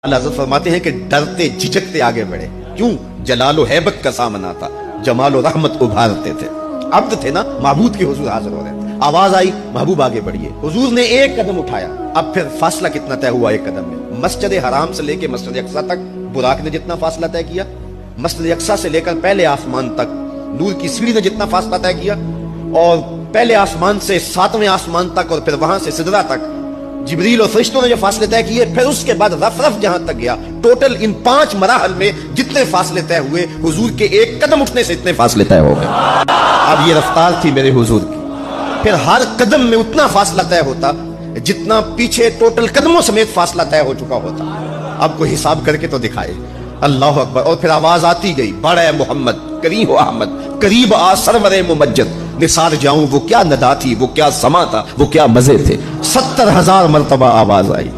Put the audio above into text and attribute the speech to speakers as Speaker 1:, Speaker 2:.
Speaker 1: अल्लाह हज़रत फरमाते हैं कि डरते झिझकते आगे बढ़े। क्यों? जलालो हैबत का सामना था, जमालो रहमत उभारते थे। अब्द थे ना, माबूद के हुजूर हाजिर हो रहे थे। आवाज आई, महबूब आगे बढ़िए। हुजूर ने एक कदम उठाया। अब फिर फासला कितना तय हुआ एक कदम में? मस्जिद हराम से लेकर मस्जिद अक्सा तक बुराक ने जितना फासला तय किया, मस्जिद अक्सा से लेकर पहले आसमान तक नूर की सीढ़ी ने जितना फासला तय किया, और पहले आसमान से 7वें आसमान तक, और फिर वहां से सिदरा तक जिब्रील और फरिश्तों ने जो फासले तय किए, फिर उसके बाद रफ रफ जहां तक गया, टोटल इन 5 मराहल में जितने फासले तय हुए, हुजूर के एक कदम उठने से इतने फासले तय हो गए। अब ये रफ्तार थी मेरे हुजूर की। फिर हर कदम में उतना फासला तय होता जितना पीछे टोटल कदमों समेत फासला तय हो चुका होता। अब कोई हिसाब करके तो दिखाए। अल्लाह अकबर। और फिर आवाज आती गई, बड़ा मोहम्मद, करीब अहमद, करीब आ सरवरे मुमज्जद, निसार जाऊं वो क्या नदा थी, वो क्या समा था, वो क्या मजे थे। 70,000 मरतबा आवाज आई।